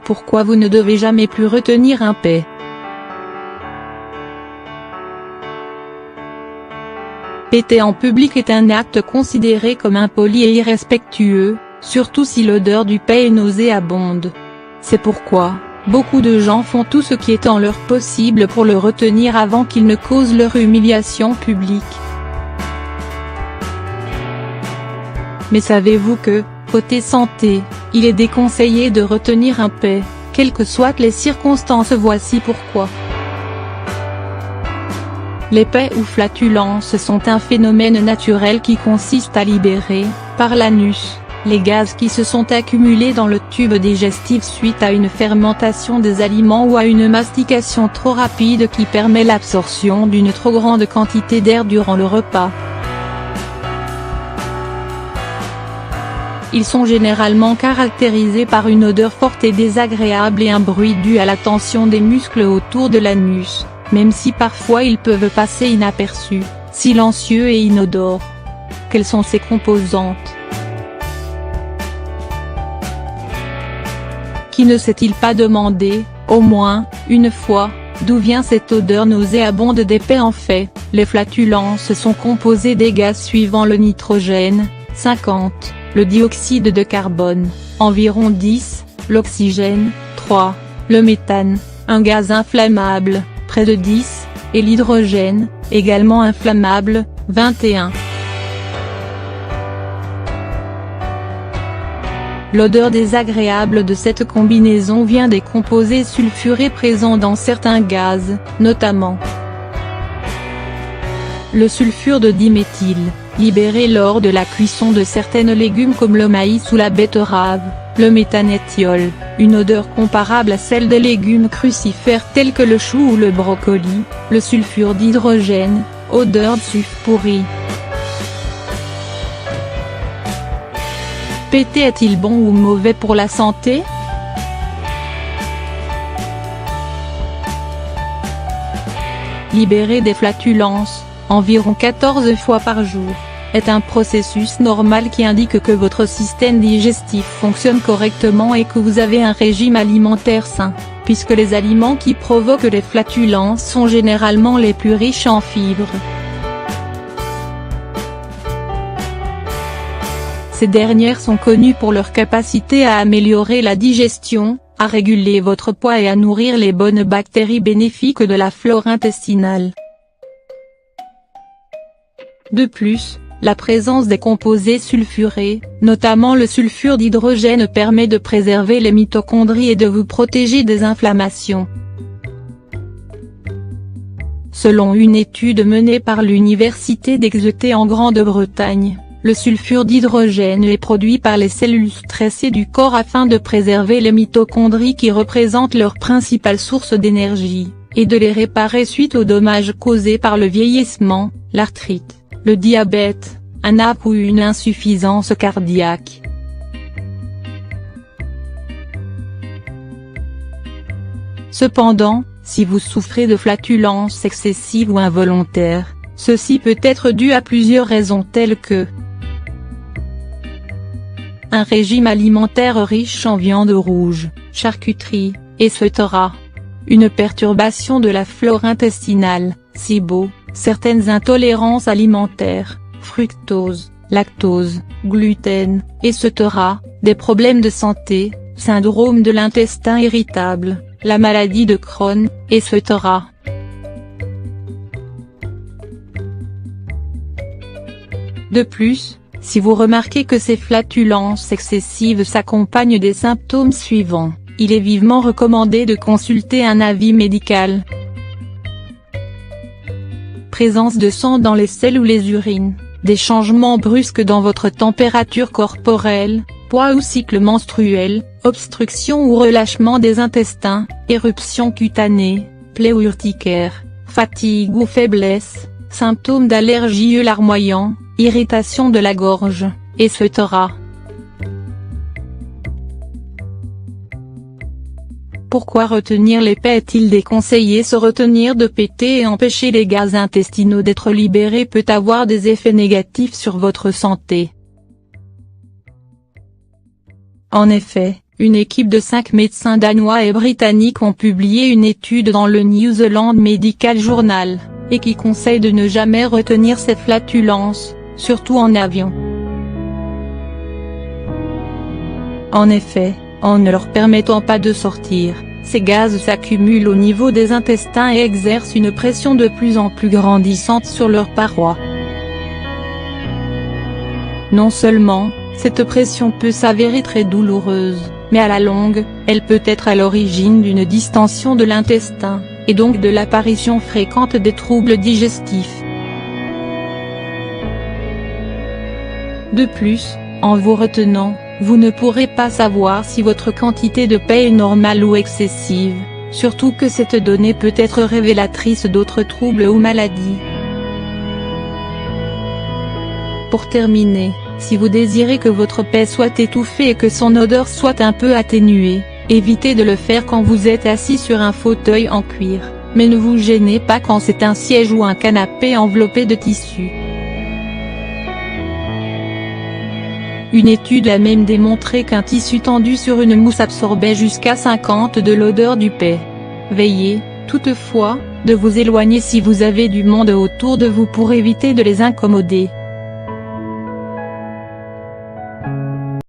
Pourquoi vous ne devez jamais plus retenir un paix? Péter en public est un acte considéré comme impoli et irrespectueux, surtout si l'odeur du paix est nauséabonde. C'est pourquoi, beaucoup de gens font tout ce qui est en leur possible pour le retenir avant qu'il ne cause leur humiliation publique. Mais savez-vous que, côté santé, il est déconseillé de retenir un paix, quelles que soient les circonstances? Voici pourquoi. Les paix ou flatulences sont un phénomène naturel qui consiste à libérer, par l'anus, les gaz qui se sont accumulés dans le tube digestif suite à une fermentation des aliments ou à une mastication trop rapide qui permet l'absorption d'une trop grande quantité d'air durant le repas. Ils sont généralement caractérisés par une odeur forte et désagréable et un bruit dû à la tension des muscles autour de l'anus, même si parfois ils peuvent passer inaperçus, silencieux et inodores. Quelles sont ces composantes? Qui ne s'est-il pas demandé, au moins, une fois, d'où vient cette odeur nauséabonde des paix? En fait, les flatulences sont composées des gaz suivants: le nitrogène, 50, le dioxyde de carbone, environ 10, l'oxygène, 3, le méthane, un gaz inflammable, près de 10, et l'hydrogène, également inflammable, 21. L'odeur désagréable de cette combinaison vient des composés sulfurés présents dans certains gaz, notamment le sulfure de diméthyle, libéré lors de la cuisson de certains légumes comme le maïs ou la betterave, le méthanéthiol, une odeur comparable à celle des légumes crucifères tels que le chou ou le brocoli, le sulfure d'hydrogène, odeur de sucre pourri. Péter est-il bon ou mauvais pour la santé? Libérer des flatulences, environ 14 fois par jour, est un processus normal qui indique que votre système digestif fonctionne correctement et que vous avez un régime alimentaire sain, puisque les aliments qui provoquent les flatulences sont généralement les plus riches en fibres. Ces dernières sont connues pour leur capacité à améliorer la digestion, à réguler votre poids et à nourrir les bonnes bactéries bénéfiques de la flore intestinale. De plus, la présence des composés sulfurés, notamment le sulfure d'hydrogène, permet de préserver les mitochondries et de vous protéger des inflammations. Selon une étude menée par l'Université d'Exeter en Grande-Bretagne, le sulfure d'hydrogène est produit par les cellules stressées du corps afin de préserver les mitochondries qui représentent leur principale source d'énergie, et de les réparer suite aux dommages causés par le vieillissement, l'arthrite, le diabète, un AVC ou une insuffisance cardiaque. Cependant, si vous souffrez de flatulences excessives ou involontaires, ceci peut être dû à plusieurs raisons telles que un régime alimentaire riche en viande rouge, charcuterie, etc. Une perturbation de la flore intestinale, SIBO, certaines intolérances alimentaires, fructose, lactose, gluten, etc. Des problèmes de santé, syndrome de l'intestin irritable, la maladie de Crohn, etc. De plus, si vous remarquez que ces flatulences excessives s'accompagnent des symptômes suivants, il est vivement recommandé de consulter un avis médical. Présence de sang dans les selles ou les urines, des changements brusques dans votre température corporelle, poids ou cycle menstruel, obstruction ou relâchement des intestins, éruption cutanée, plaies ou urticaire, fatigue ou faiblesse, symptômes d'allergie larmoyants, irritation de la gorge, etc. Pourquoi retenir les paix? Est-il déconseillé? Se retenir de péter et empêcher les gaz intestinaux d'être libérés peut avoir des effets négatifs sur votre santé. En effet, une équipe de 5 médecins danois et britanniques ont publié une étude dans le New Zealand Medical Journal, et qui conseille de ne jamais retenir cette flatulence, surtout en avion. En effet, en ne leur permettant pas de sortir, ces gaz s'accumulent au niveau des intestins et exercent une pression de plus en plus grandissante sur leurs parois. Non seulement, cette pression peut s'avérer très douloureuse, mais à la longue, elle peut être à l'origine d'une distension de l'intestin, et donc de l'apparition fréquente des troubles digestifs. De plus, en vous retenant, vous ne pourrez pas savoir si votre quantité de paix est normale ou excessive, surtout que cette donnée peut être révélatrice d'autres troubles ou maladies. Pour terminer, si vous désirez que votre paix soit étouffée et que son odeur soit un peu atténuée, évitez de le faire quand vous êtes assis sur un fauteuil en cuir, mais ne vous gênez pas quand c'est un siège ou un canapé enveloppé de tissu. Une étude a même démontré qu'un tissu tendu sur une mousse absorbait jusqu'à 50% de l'odeur du paix. Veillez, toutefois, de vous éloigner si vous avez du monde autour de vous pour éviter de les incommoder.